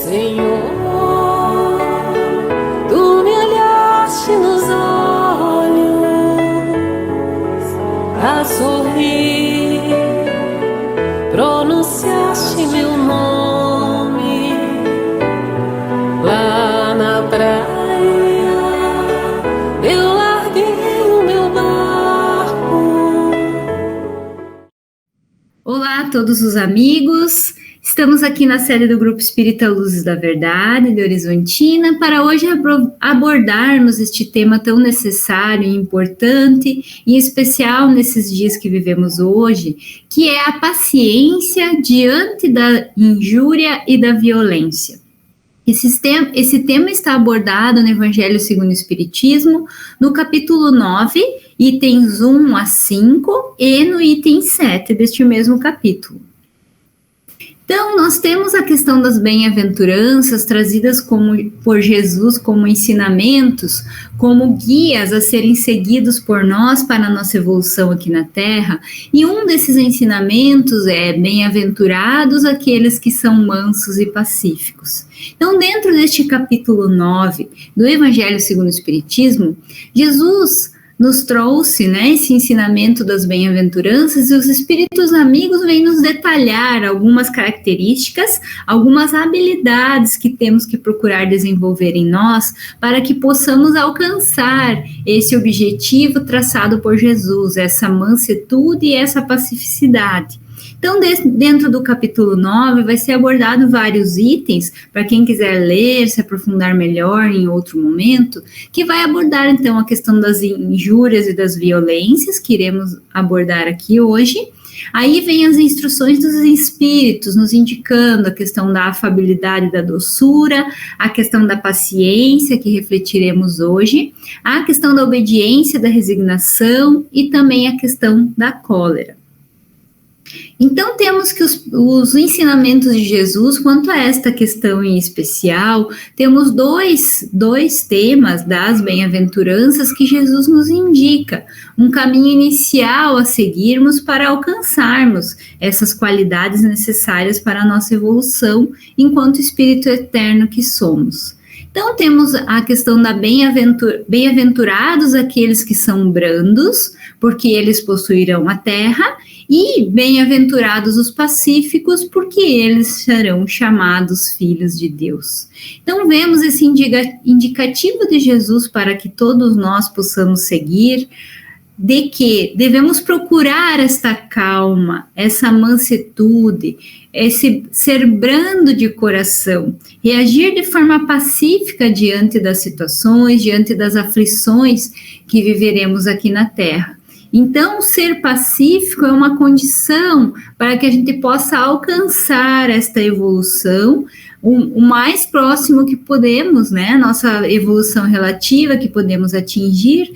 Senhor, tu me olhaste nos olhos a sorrir, pronunciaste meu nome lá na praia, eu larguei o meu barco. Olá a todos os amigos. Estamos aqui na série do Grupo Espírita Luzes da Verdade, de Horizontina, para hoje abordarmos este tema tão necessário e importante, em especial nesses dias que vivemos hoje, que é a paciência diante da injúria e da violência. Esse tema está abordado no Evangelho segundo o Espiritismo, no capítulo 9, itens 1 a 5, e no item 7 deste mesmo capítulo. Então, nós temos a questão das bem-aventuranças trazidas por Jesus como ensinamentos, como guias a serem seguidos por nós para a nossa evolução aqui na Terra. E um desses ensinamentos é bem-aventurados aqueles que são mansos e pacíficos. Então, dentro deste capítulo 9 do Evangelho segundo o Espiritismo, Jesus nos trouxe, esse ensinamento das bem-aventuranças, e os espíritos amigos vêm nos detalhar algumas características, algumas habilidades que temos que procurar desenvolver em nós para que possamos alcançar esse objetivo traçado por Jesus, essa mansuetude e essa pacificidade. Então, dentro do capítulo 9, vai ser abordado vários itens, para quem quiser ler, se aprofundar melhor em outro momento, que vai abordar, então, a questão das injúrias e das violências, que iremos abordar aqui hoje. Aí vem as instruções dos espíritos, nos indicando a questão da afabilidade e da doçura, a questão da paciência, que refletiremos hoje, a questão da obediência, da resignação e também a questão da cólera. Então, temos que os ensinamentos de Jesus, quanto a esta questão em especial, temos dois temas das bem-aventuranças que Jesus nos indica, um caminho inicial a seguirmos para alcançarmos essas qualidades necessárias para a nossa evolução enquanto espírito eterno que somos. Então, temos a questão da bem-aventurados aqueles que são brandos, porque eles possuirão a terra, e bem-aventurados os pacíficos, porque eles serão chamados filhos de Deus. Então, vemos esse indicativo de Jesus para que todos nós possamos seguir, de que devemos procurar esta calma, essa mansuetude, esse ser brando de coração, reagir de forma pacífica diante das situações, diante das aflições que viveremos aqui na Terra. Então, ser pacífico é uma condição para que a gente possa alcançar esta evolução, o mais próximo que podemos, nossa evolução relativa que podemos atingir,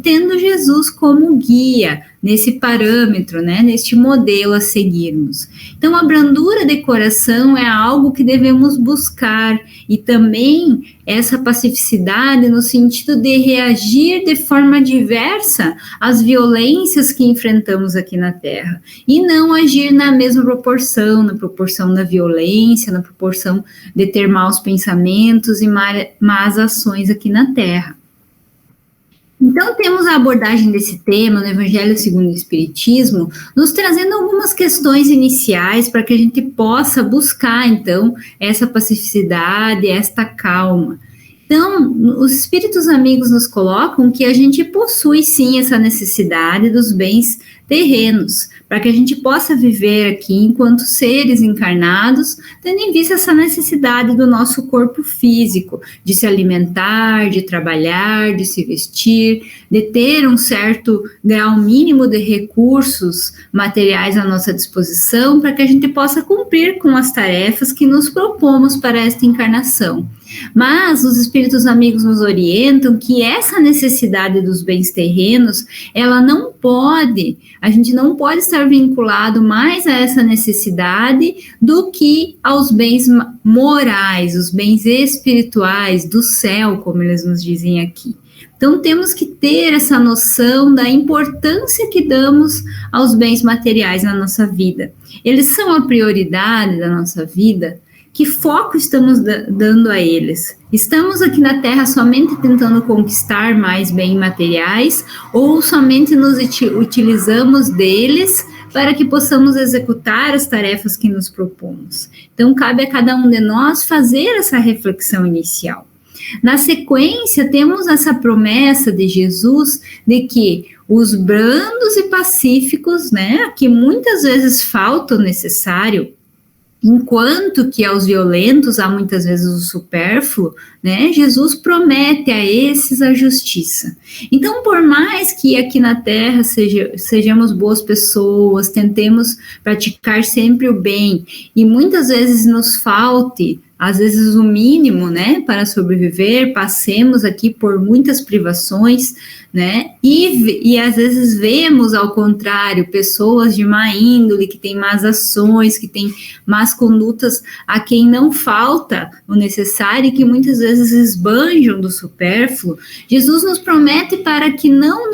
tendo Jesus como guia nesse parâmetro, neste modelo a seguirmos. Então, a brandura de coração é algo que devemos buscar, e também essa pacificidade no sentido de reagir de forma diversa às violências que enfrentamos aqui na Terra, e não agir na mesma proporção, na proporção da violência, na proporção de ter maus pensamentos e más ações aqui na Terra. Então, temos a abordagem desse tema no Evangelho segundo o Espiritismo, nos trazendo algumas questões iniciais para que a gente possa buscar, então, essa pacificidade, esta calma. Então, os espíritos amigos nos colocam que a gente possui, sim, essa necessidade dos bens terrenos, para que a gente possa viver aqui enquanto seres encarnados, tendo em vista essa necessidade do nosso corpo físico, de se alimentar, de trabalhar, de se vestir, de ter um certo grau mínimo de recursos materiais à nossa disposição, para que a gente possa cumprir com as tarefas que nos propomos para esta encarnação. Mas os espíritos amigos nos orientam que essa necessidade dos bens terrenos, a gente não pode estar vinculado mais a essa necessidade do que aos bens morais, os bens espirituais do céu, como eles nos dizem aqui. Então, temos que ter essa noção da importância que damos aos bens materiais na nossa vida. Eles são a prioridade da nossa vida. que foco estamos dando a eles? Estamos aqui na Terra somente tentando conquistar mais bens materiais ou somente nos utilizamos deles para que possamos executar as tarefas que nos propomos? Então, cabe a cada um de nós fazer essa reflexão inicial. Na sequência, temos essa promessa de Jesus de que os brandos e pacíficos, né, que muitas vezes faltam necessário, enquanto que aos violentos há muitas vezes o supérfluo, né, Jesus promete a esses a justiça. Então, por mais que aqui na Terra sejamos boas pessoas, tentemos praticar sempre o bem, e muitas vezes nos falte, às vezes o mínimo, né, para sobreviver, passemos aqui por muitas privações, né, e às vezes vemos, ao contrário, pessoas de má índole, que têm más ações, que têm más condutas, a quem não falta o necessário e que muitas vezes esbanjam do supérfluo. Jesus nos promete para que não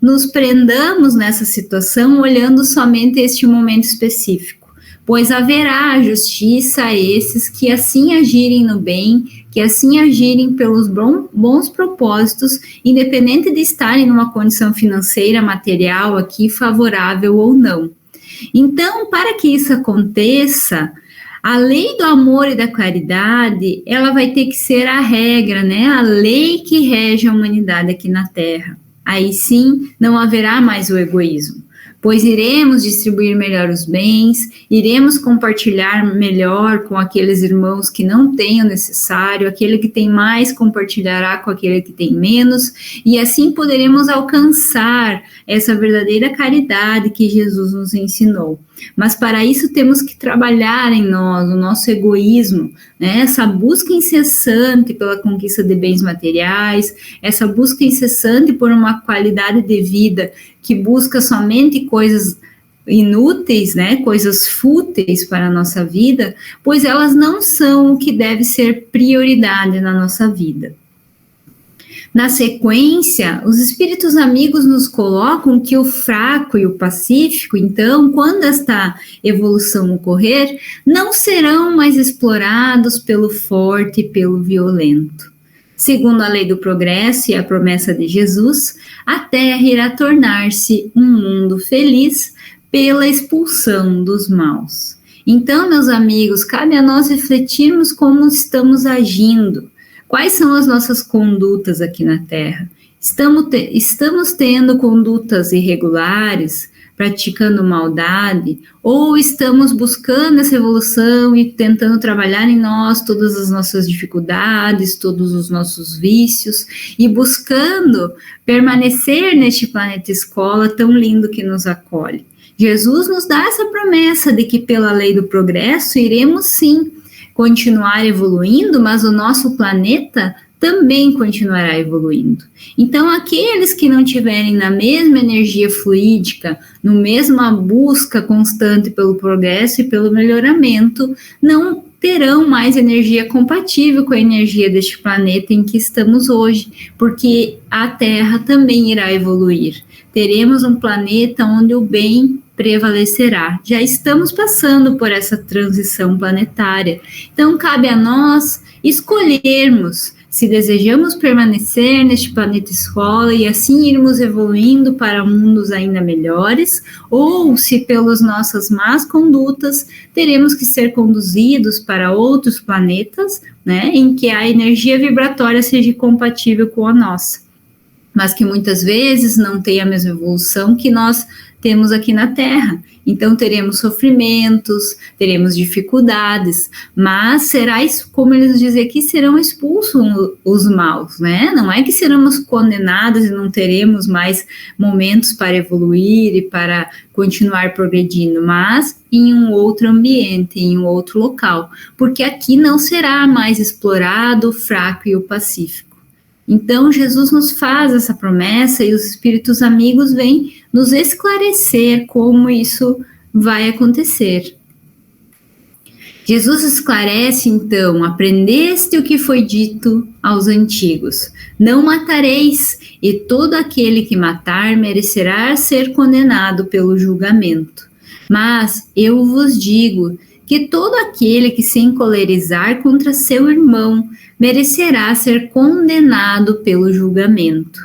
nos prendamos nessa situação olhando somente este momento específico, pois haverá justiça a esses que assim agirem no bem, que assim agirem pelos bons propósitos, independente de estarem numa condição financeira, material aqui favorável ou não. Então, para que isso aconteça, a lei do amor e da caridade, ela vai ter que ser a regra, né? A lei que rege a humanidade aqui na Terra. Aí sim, não haverá mais o egoísmo, pois iremos distribuir melhor os bens, iremos compartilhar melhor com aqueles irmãos que não têm o necessário, aquele que tem mais compartilhará com aquele que tem menos, e assim poderemos alcançar essa verdadeira caridade que Jesus nos ensinou. Mas para isso temos que trabalhar em nós, o nosso egoísmo, né? Essa busca incessante pela conquista de bens materiais, essa busca incessante por uma qualidade de vida que busca somente coisas inúteis, né? Coisas fúteis para a nossa vida, pois elas não são o que deve ser prioridade na nossa vida. Na sequência, os espíritos amigos nos colocam que o fraco e o pacífico, então, quando esta evolução ocorrer, não serão mais explorados pelo forte e pelo violento. Segundo a lei do progresso e a promessa de Jesus, a Terra irá tornar-se um mundo feliz pela expulsão dos maus. Então, meus amigos, cabe a nós refletirmos como estamos agindo. Quais são as nossas condutas aqui na Terra? Estamos tendo condutas irregulares, praticando maldade, ou estamos buscando essa evolução e tentando trabalhar em nós todas as nossas dificuldades, todos os nossos vícios, e buscando permanecer neste planeta escola tão lindo que nos acolhe? Jesus nos dá essa promessa de que pela lei do progresso iremos sim continuar evoluindo, mas o nosso planeta também continuará evoluindo. Então, aqueles que não tiverem na mesma energia fluídica, no mesma busca constante pelo progresso e pelo melhoramento, não terão mais energia compatível com a energia deste planeta em que estamos hoje, porque a Terra também irá evoluir. Teremos um planeta onde o bem prevalecerá. Já estamos passando por essa transição planetária. Então, cabe a nós escolhermos se desejamos permanecer neste planeta escola e assim irmos evoluindo para mundos ainda melhores, ou se pelas nossas más condutas teremos que ser conduzidos para outros planetas, né, em que a energia vibratória seja compatível com a nossa, mas que muitas vezes não tem a mesma evolução que nós temos aqui na Terra. Então teremos sofrimentos, teremos dificuldades, mas será isso, como eles dizem aqui, serão expulsos os maus, né? Não é que seremos condenados e não teremos mais momentos para evoluir e para continuar progredindo, mas em um outro ambiente, em um outro local, porque aqui não será mais explorado o fraco e o pacífico. Então, Jesus nos faz essa promessa e os espíritos amigos vêm nos esclarecer como isso vai acontecer. Jesus esclarece, então: aprendeste o que foi dito aos antigos: não matareis, e todo aquele que matar merecerá ser condenado pelo julgamento. Mas eu vos digo que todo aquele que se encolerizar contra seu irmão merecerá ser condenado pelo julgamento.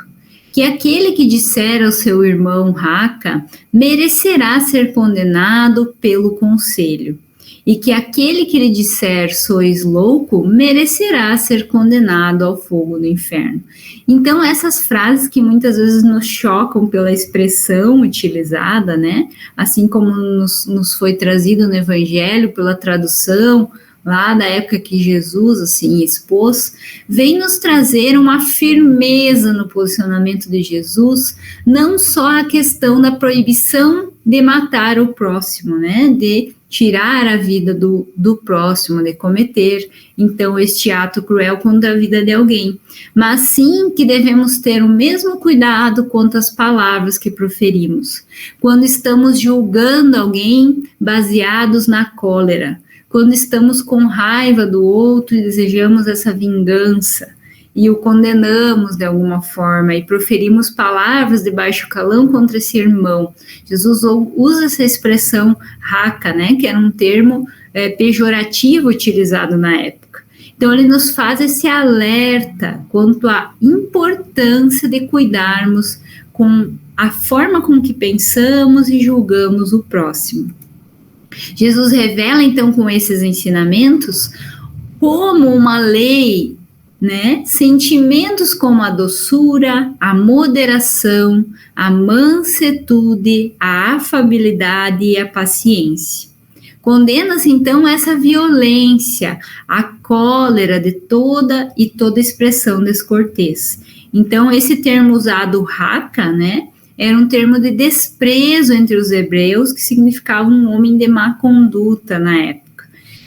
Que aquele que disser ao seu irmão raca merecerá ser condenado pelo conselho. E que aquele que lhe disser sois louco merecerá ser condenado ao fogo do inferno. Então, essas frases que muitas vezes nos chocam pela expressão utilizada, né? Assim como nos foi trazido no Evangelho pela tradução, lá da época que Jesus, assim, expôs, vem nos trazer uma firmeza no posicionamento de Jesus, não só a questão da proibição de matar o próximo, né? De tirar a vida do próximo, de cometer, então, este ato cruel contra a vida de alguém, mas sim que devemos ter o mesmo cuidado quanto às palavras que proferimos, quando estamos julgando alguém baseados na cólera, quando estamos com raiva do outro e desejamos essa vingança, e o condenamos de alguma forma, e proferimos palavras de baixo calão contra esse irmão. Jesus usa essa expressão raca, né, que era um termo pejorativo utilizado na época. Então, ele nos faz esse alerta quanto à importância de cuidarmos com a forma com que pensamos e julgamos o próximo. Jesus revela, então, com esses ensinamentos, como uma lei, né, sentimentos como a doçura, a moderação, a mansetude, a afabilidade e a paciência. Condena-se, então, essa violência, a cólera de toda expressão descortês. Então, esse termo usado, raca, né, era um termo de desprezo entre os hebreus, que significava um homem de má conduta na época.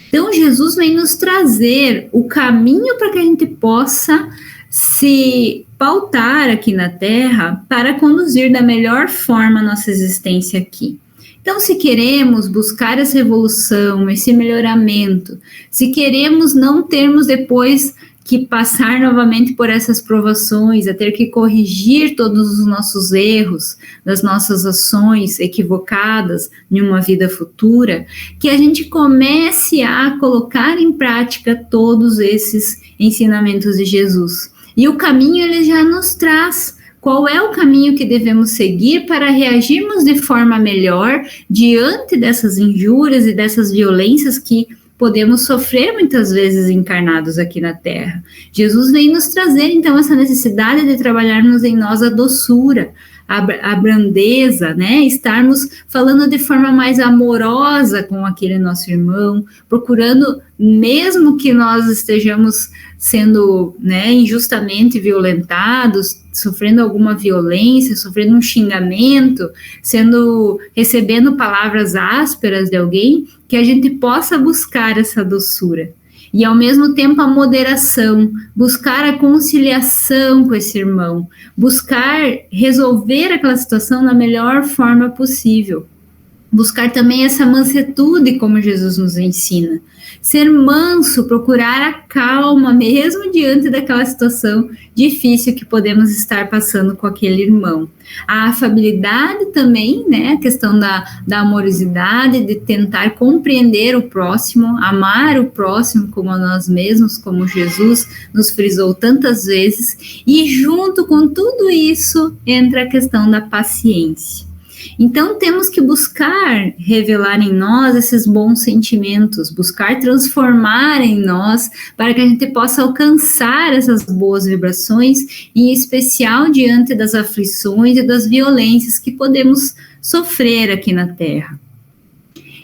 Então, Jesus vem nos trazer o caminho para que a gente possa se pautar aqui na Terra para conduzir da melhor forma a nossa existência aqui. Então, se queremos buscar essa evolução, esse melhoramento, se queremos não termos depois que passar novamente por essas provações, a ter que corrigir todos os nossos erros, das nossas ações equivocadas em uma vida futura, que a gente comece a colocar em prática todos esses ensinamentos de Jesus. E o caminho ele já nos traz. Qual é o caminho que devemos seguir para reagirmos de forma melhor diante dessas injúrias e dessas violências que podemos sofrer muitas vezes encarnados aqui na Terra? Jesus vem nos trazer, então, essa necessidade de trabalharmos em nós a doçura, a brandeza, né? Estarmos falando de forma mais amorosa com aquele nosso irmão, procurando, mesmo que nós estejamos sendo, né, injustamente violentados, sofrendo alguma violência, sofrendo um xingamento, recebendo palavras ásperas de alguém, que a gente possa buscar essa doçura. E, ao mesmo tempo, a moderação, buscar a conciliação com esse irmão, buscar resolver aquela situação da melhor forma possível. Buscar também essa mansetude, como Jesus nos ensina. Ser manso, procurar a calma, mesmo diante daquela situação difícil que podemos estar passando com aquele irmão. A afabilidade também, né? A questão da amorosidade, de tentar compreender o próximo, amar o próximo como a nós mesmos, como Jesus nos frisou tantas vezes. E junto com tudo isso, entra a questão da paciência. Então, temos que buscar revelar em nós esses bons sentimentos, buscar transformar em nós para que a gente possa alcançar essas boas vibrações, em especial diante das aflições e das violências que podemos sofrer aqui na Terra.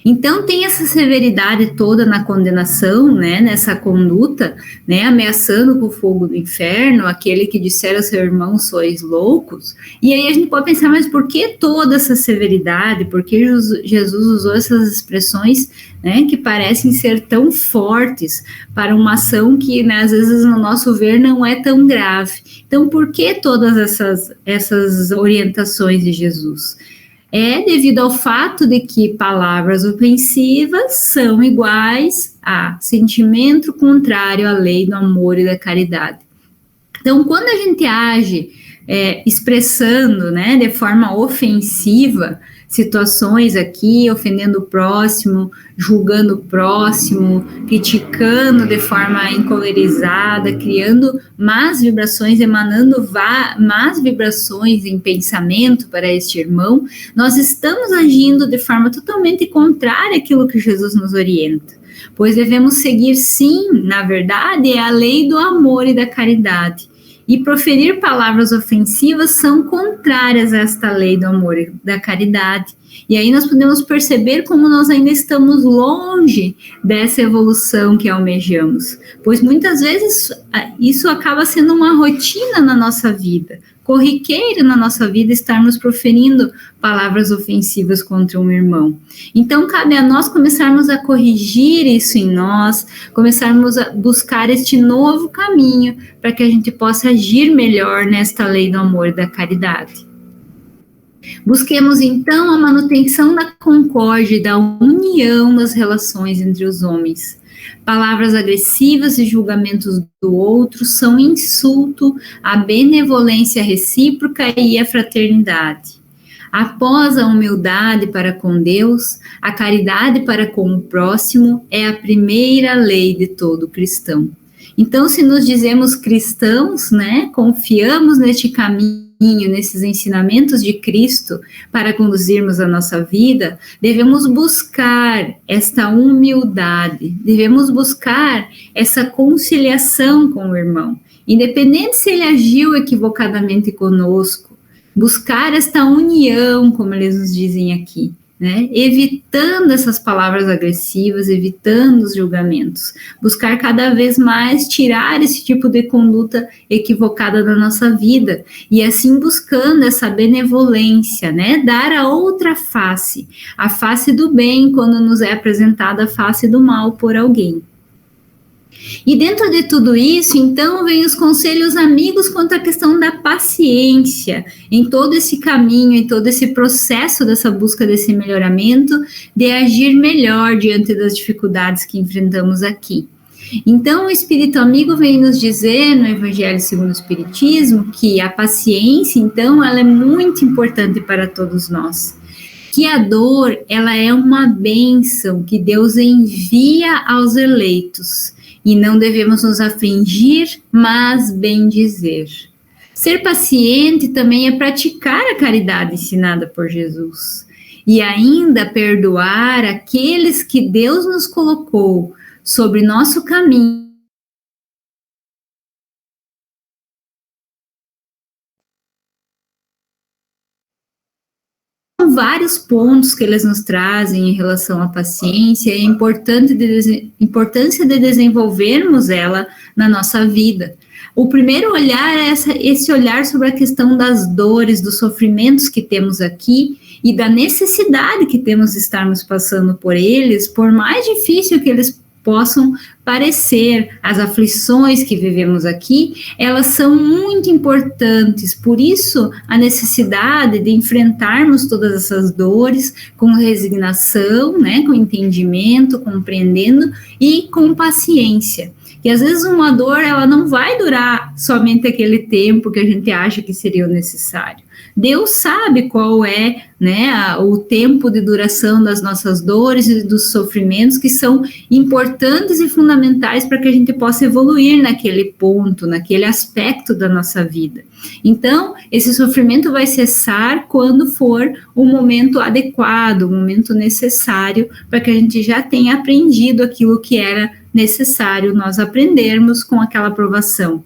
Então, tem essa severidade toda na condenação, né, nessa conduta, né, ameaçando com o fogo do inferno, aquele que disser ao seu irmão, sois loucos. E aí a gente pode pensar, mas por que toda essa severidade? Por que Jesus usou essas expressões, né, que parecem ser tão fortes para uma ação que, né, às vezes, no nosso ver, não é tão grave? Então, por que todas essas orientações de Jesus? É devido ao fato de que palavras ofensivas são iguais a sentimento contrário à lei do amor e da caridade. Então, quando a gente age expressando, né, de forma ofensiva, situações aqui, ofendendo o próximo, julgando o próximo, criticando de forma encolerizada, criando más vibrações, emanando más vibrações em pensamento para este irmão, nós estamos agindo de forma totalmente contrária àquilo que Jesus nos orienta. Pois devemos seguir, sim, na verdade, a lei do amor e da caridade. E proferir palavras ofensivas são contrárias a esta lei do amor e da caridade. E aí nós podemos perceber como nós ainda estamos longe dessa evolução que almejamos. Pois muitas vezes isso acaba sendo uma rotina na nossa vida, corriqueiro na nossa vida, estarmos proferindo palavras ofensivas contra um irmão. Então, cabe a nós começarmos a corrigir isso em nós, começarmos a buscar este novo caminho para que a gente possa agir melhor nesta lei do amor e da caridade. Busquemos, então, a manutenção da concórdia e da união nas relações entre os homens. Palavras agressivas e julgamentos do outro são insulto à benevolência recíproca e à fraternidade. Após a humildade para com Deus, a caridade para com o próximo é a primeira lei de todo cristão. Então, se nos dizemos cristãos, né, confiamos neste caminho, nesses ensinamentos de Cristo para conduzirmos a nossa vida, devemos buscar esta humildade, devemos buscar essa conciliação com o irmão, independente se ele agiu equivocadamente conosco, buscar esta união, como eles nos dizem aqui, né? Evitando essas palavras agressivas, evitando os julgamentos, buscar cada vez mais tirar esse tipo de conduta equivocada da nossa vida, e assim buscando essa benevolência, né? Dar a outra face, a face do bem quando nos é apresentada a face do mal por alguém. E dentro de tudo isso, então, vem os conselhos amigos quanto à questão da paciência, em todo esse caminho, em todo esse processo dessa busca desse melhoramento, de agir melhor diante das dificuldades que enfrentamos aqui. Então, o Espírito Amigo vem nos dizer, no Evangelho segundo o Espiritismo, que a paciência, então, ela é muito importante para todos nós. Que a dor, ela é uma bênção que Deus envia aos eleitos, e não devemos nos afligir, mas bendizer. Ser paciente também é praticar a caridade ensinada por Jesus. E ainda perdoar aqueles que Deus nos colocou sobre nosso caminho. Vários pontos que eles nos trazem em relação à paciência, é importante importância de desenvolvermos ela na nossa vida. O primeiro olhar é esse olhar sobre a questão das dores, dos sofrimentos que temos aqui e da necessidade que temos de estarmos passando por eles, por mais difícil que eles possam parecer, as aflições que vivemos aqui, elas são muito importantes, por isso a necessidade de enfrentarmos todas essas dores com resignação, né, com entendimento, compreendendo e com paciência. E às vezes uma dor, ela não vai durar somente aquele tempo que a gente acha que seria o necessário. Deus sabe qual é, né, o tempo de duração das nossas dores e dos sofrimentos que são importantes e fundamentais para que a gente possa evoluir naquele ponto, naquele aspecto da nossa vida. Então, esse sofrimento vai cessar quando for o momento adequado, o momento necessário para que a gente já tenha aprendido aquilo que era necessário nós aprendermos com aquela provação.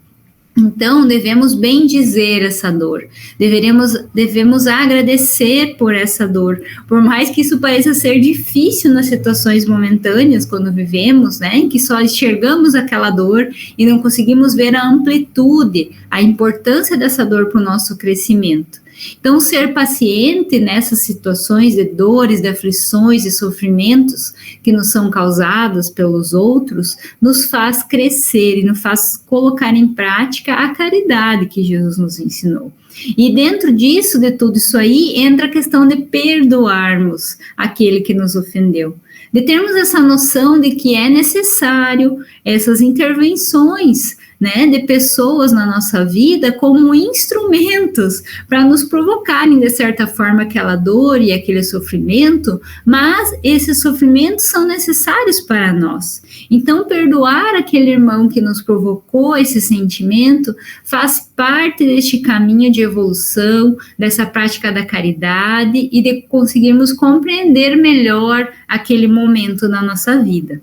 Então, devemos bendizer essa dor, devemos agradecer por essa dor, por mais que isso pareça ser difícil nas situações momentâneas, quando vivemos, né, em que só enxergamos aquela dor e não conseguimos ver a amplitude, a importância dessa dor para o nosso crescimento. Então, ser paciente nessas situações de dores, de aflições e sofrimentos que nos são causados pelos outros, nos faz crescer e nos faz colocar em prática a caridade que Jesus nos ensinou. E dentro disso, de tudo isso aí, entra a questão de perdoarmos aquele que nos ofendeu. De termos essa noção de que é necessário essas intervenções, né, de pessoas na nossa vida como instrumentos para nos provocarem, de certa forma, aquela dor e aquele sofrimento, mas esses sofrimentos são necessários para nós. Então, perdoar aquele irmão que nos provocou esse sentimento faz parte deste caminho de evolução, dessa prática da caridade e de conseguirmos compreender melhor aquele momento na nossa vida.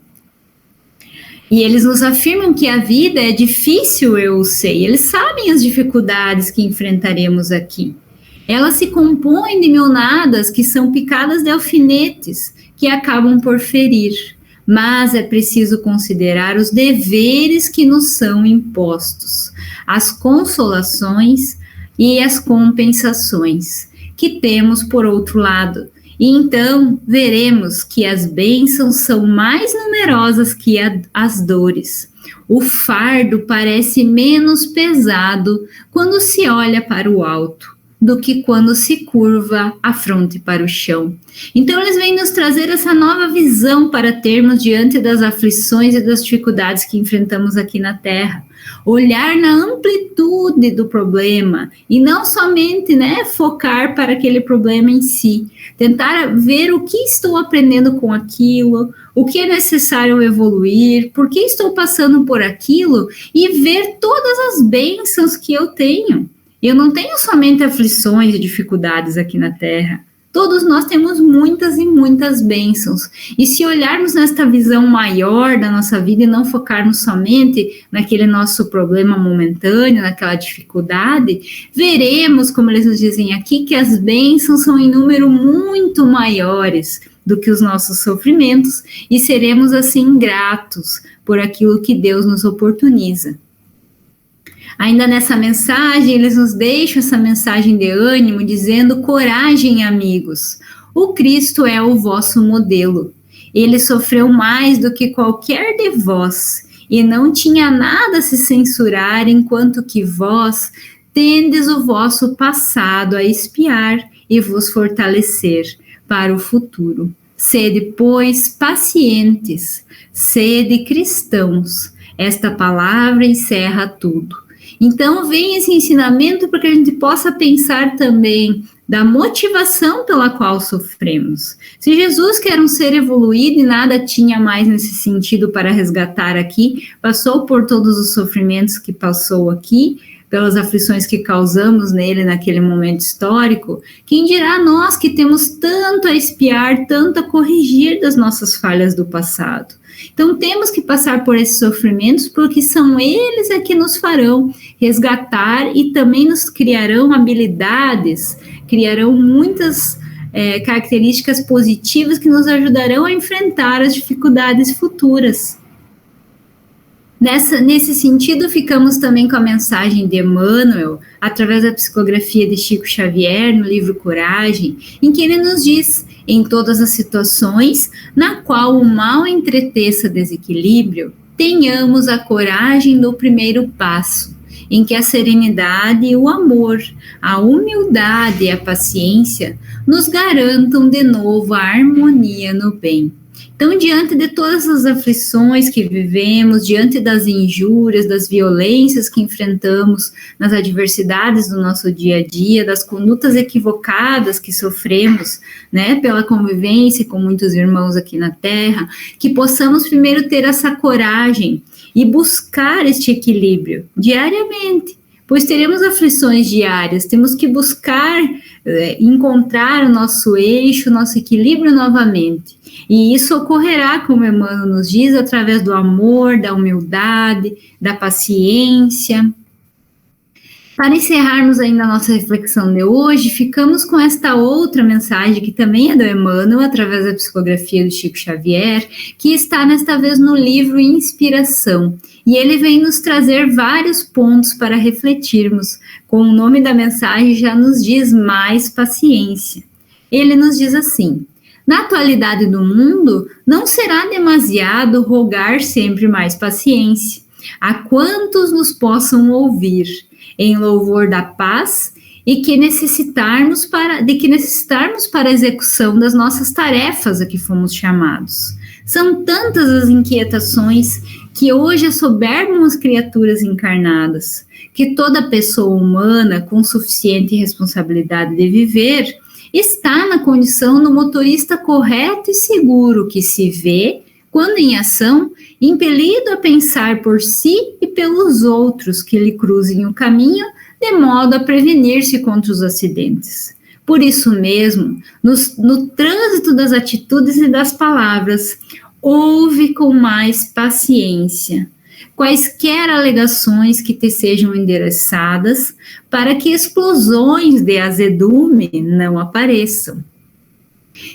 E eles nos afirmam que a vida é difícil, eu sei. Eles sabem as dificuldades que enfrentaremos aqui. Elas se compõem de milnadas que são picadas de alfinetes, que acabam por ferir. Mas é preciso considerar os deveres que nos são impostos, as consolações e as compensações que temos por outro lado. E então veremos que as bênçãos são mais numerosas que as dores. O fardo parece menos pesado quando se olha para o alto do que quando se curva a fronte para o chão. Então eles vêm nos trazer essa nova visão para termos diante das aflições e das dificuldades que enfrentamos aqui na Terra. Olhar na amplitude do problema e não somente, focar para aquele problema em si. Tentar ver o que estou aprendendo com aquilo, o que é necessário evoluir, por que estou passando por aquilo e ver todas as bênçãos que eu tenho. Eu não tenho somente aflições e dificuldades aqui na Terra. Todos nós temos muitas e muitas bênçãos. E se olharmos nesta visão maior da nossa vida e não focarmos somente naquele nosso problema momentâneo, naquela dificuldade, veremos, como eles nos dizem aqui, que as bênçãos são em número muito maiores do que os nossos sofrimentos e seremos assim gratos por aquilo que Deus nos oportuniza. Ainda nessa mensagem, eles nos deixam essa mensagem de ânimo, dizendo: coragem, amigos, o Cristo é o vosso modelo. Ele sofreu mais do que qualquer de vós, e não tinha nada a se censurar, enquanto que vós tendes o vosso passado a espiar e vos fortalecer para o futuro. Sede, pois, pacientes, sede cristãos. Esta palavra encerra tudo. Então, vem esse ensinamento para que a gente possa pensar também da motivação pela qual sofremos. Se Jesus, que era um ser evoluído e nada tinha mais nesse sentido para resgatar aqui, passou por todos os sofrimentos que passou aqui, pelas aflições que causamos nele naquele momento histórico, quem dirá nós que temos tanto a espiar, tanto a corrigir das nossas falhas do passado? Então, temos que passar por esses sofrimentos, porque são eles que nos farão resgatar e também nos criarão habilidades, criarão muitas características positivas que nos ajudarão a enfrentar as dificuldades futuras. Nesse sentido, ficamos também com a mensagem de Emmanuel, através da psicografia de Chico Xavier, no livro Coragem, em que ele nos diz: em todas as situações na qual o mal entreteça desequilíbrio, tenhamos a coragem do primeiro passo, em que a serenidade, o amor, a humildade e a paciência nos garantam de novo a harmonia no bem. Então, diante de todas as aflições que vivemos, diante das injúrias, das violências que enfrentamos, nas adversidades do nosso dia a dia, das condutas equivocadas que sofremos, pela convivência com muitos irmãos aqui na Terra, que possamos primeiro ter essa coragem e buscar este equilíbrio diariamente, pois teremos aflições diárias, temos que buscar encontrar o nosso eixo, o nosso equilíbrio novamente. E isso ocorrerá, como Emmanuel nos diz, através do amor, da humildade, da paciência. Para encerrarmos ainda a nossa reflexão de hoje, ficamos com esta outra mensagem, que também é do Emmanuel, através da psicografia do Chico Xavier, que está desta vez no livro Inspiração. E ele vem nos trazer vários pontos para refletirmos. Com o nome da mensagem já nos diz mais paciência. Ele nos diz assim: na atualidade do mundo, não será demasiado rogar sempre mais paciência, a quantos nos possam ouvir, em louvor da paz e que necessitarmos para a execução das nossas tarefas a que fomos chamados. São tantas as inquietações que hoje assoberbam as criaturas encarnadas, que toda pessoa humana com suficiente responsabilidade de viver está na condição do motorista correto e seguro que se vê, quando em ação, impelido a pensar por si e pelos outros que lhe cruzem o caminho, de modo a prevenir-se contra os acidentes. Por isso mesmo, no trânsito das atitudes e das palavras, ouve com mais paciência quaisquer alegações que te sejam endereçadas, para que explosões de azedume não apareçam.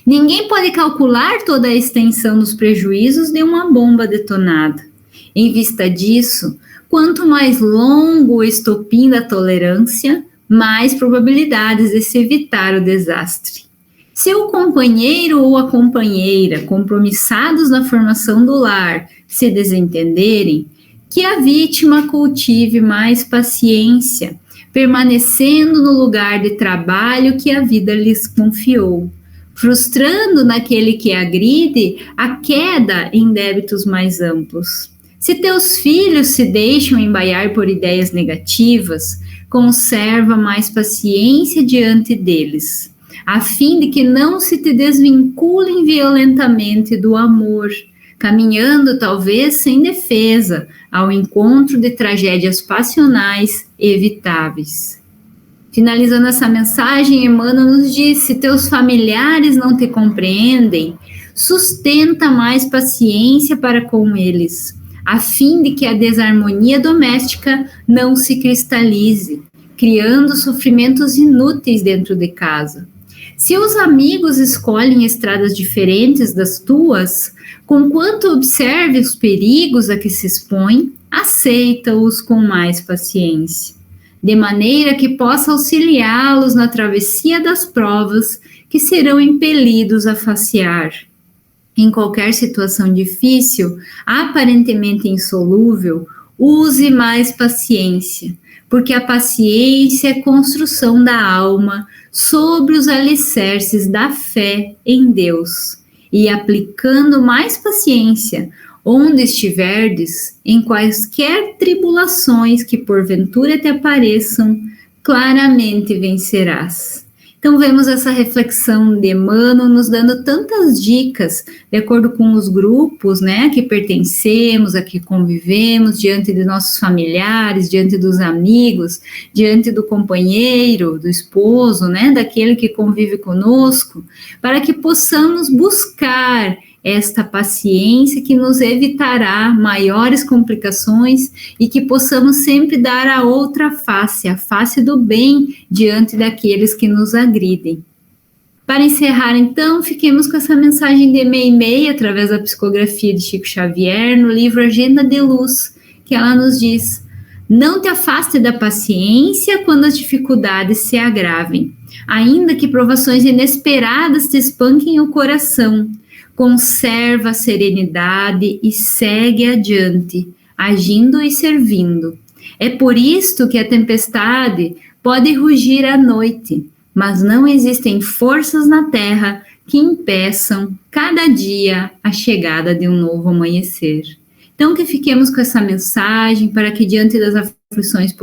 Ninguém pode calcular toda a extensão dos prejuízos de uma bomba detonada. Em vista disso, quanto mais longo o estopim da tolerância, mais probabilidades de se evitar o desastre. Se o companheiro ou a companheira, compromissados na formação do lar, se desentenderem, que a vítima cultive mais paciência, permanecendo no lugar de trabalho que a vida lhes confiou, frustrando naquele que agride a queda em débitos mais amplos. Se teus filhos se deixam embaiar por ideias negativas, conserva mais paciência diante deles, a fim de que não se te desvinculem violentamente do amor, caminhando talvez sem defesa ao encontro de tragédias passionais evitáveis. Finalizando essa mensagem, Emmanuel nos diz: se teus familiares não te compreendem, sustenta mais paciência para com eles, a fim de que a desarmonia doméstica não se cristalize, criando sofrimentos inúteis dentro de casa. Se os amigos escolhem estradas diferentes das tuas, conquanto observe os perigos a que se expõem, aceita-os com mais paciência, de maneira que possa auxiliá-los na travessia das provas que serão impelidos a facear. Em qualquer situação difícil, aparentemente insolúvel, use mais paciência, porque a paciência é construção da alma sobre os alicerces da fé em Deus, e aplicando mais paciência onde estiverdes, em quaisquer tribulações que porventura te apareçam, claramente vencerás. Então vemos essa reflexão de Emmanuel nos dando tantas dicas, de acordo com os grupos, né, a que pertencemos, a que convivemos, diante de nossos familiares, diante dos amigos, diante do companheiro, do esposo, né, daquele que convive conosco, para que possamos buscar esta paciência que nos evitará maiores complicações e que possamos sempre dar a outra face, a face do bem diante daqueles que nos agridem. Para encerrar, então, fiquemos com essa mensagem de Meimei, através da psicografia de Chico Xavier, no livro Agenda de Luz, que ela nos diz: não te afaste da paciência quando as dificuldades se agravem, ainda que provações inesperadas te espanquem o coração. Conserva a serenidade e segue adiante, agindo e servindo. É por isto que a tempestade pode rugir à noite, mas não existem forças na terra que impeçam cada dia a chegada de um novo amanhecer. Então, que fiquemos com essa mensagem para que diante das aflições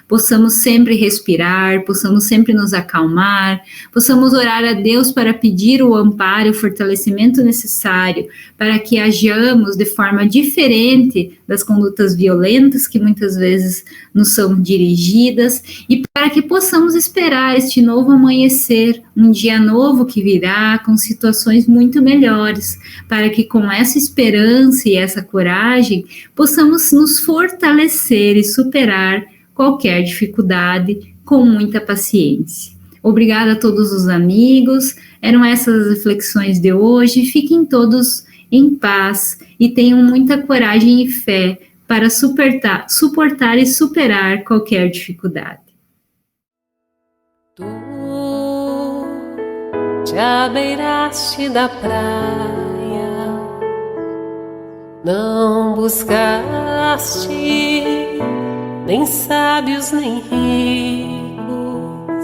possamos sempre respirar, possamos sempre nos acalmar, possamos orar a Deus para pedir o amparo e o fortalecimento necessário para que hajamos de forma diferente das condutas violentas que muitas vezes nos são dirigidas e para que possamos esperar este novo amanhecer, um dia novo que virá com situações muito melhores, para que com essa esperança e essa coragem possamos nos fortalecer e superar qualquer dificuldade com muita paciência. Obrigada a todos os amigos, eram essas as reflexões de hoje, fiquem todos em paz e tenham muita coragem e fé para suportar e superar qualquer dificuldade. Tu te abeiraste da praia, não buscaste nem sábios nem ricos,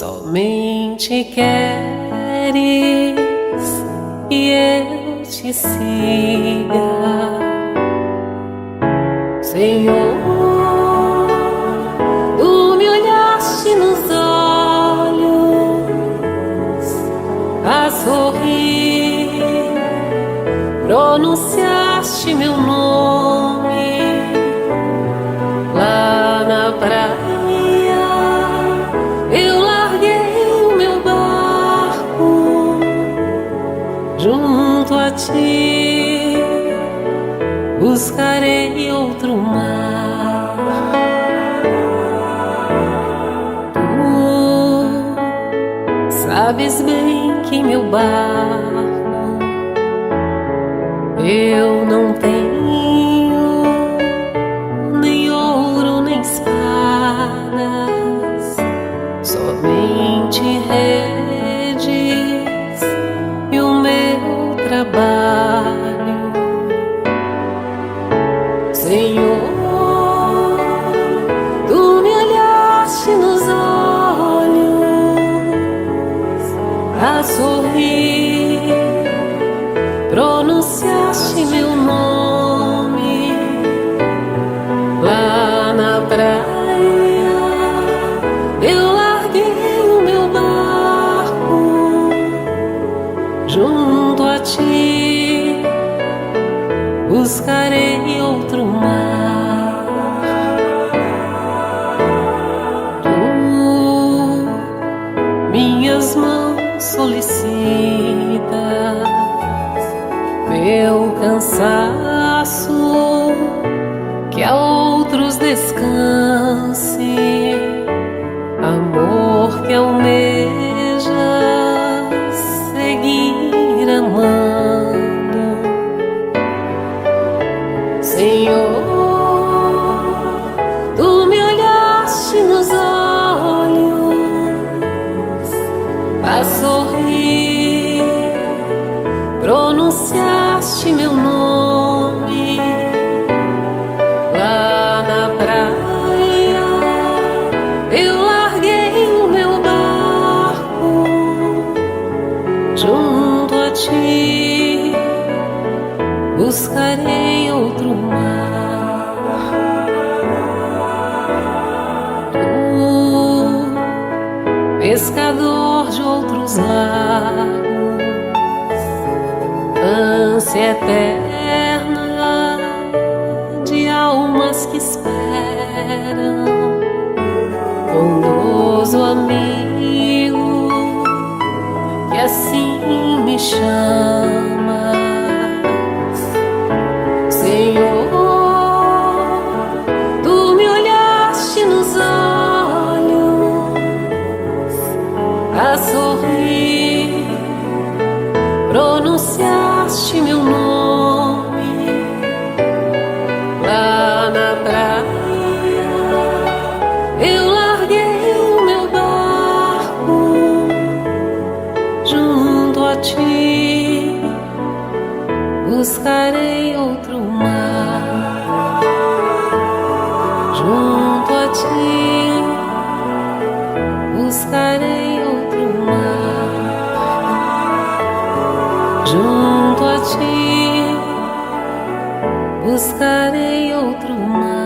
somente queres que eu te siga, Senhor. Tu me olhaste nos olhos a sorrir, pronunciaste meu nome lá na praia. Eu larguei o meu barco junto a ti, buscarei outro mar. Tu sabes bem que meu barco eu não tenho nem ouro nem espadas, somente redes e o meu trabalho, Senhor. Tu me olhaste nos olhos a sorrir, pronunciaste meu nome lá na praia. Eu larguei o meu barco junto a ti, buscarei outro mar. Tu minhas mãos solicitas, meu cansaço que a outros descanse, amor que almeja seguir amando, Senhor. Tu me olhaste nos olhos a sorrir, pronunciaste meu nome lá na praia. Eu larguei o meu barco junto a ti, buscarei outro mar. Tu, pescador de outros lagos, ânsia eterna de almas que esperam, bondoso amigo que assim me chamas, Senhor. Tu me olhaste nos olhos a sorrir, pronunciaste meu nome lá na praia. Eu larguei o meu barco junto a ti, buscarei outro mar. Junto a ti, buscarei outro mar. Junto a ti, buscarei outro mar.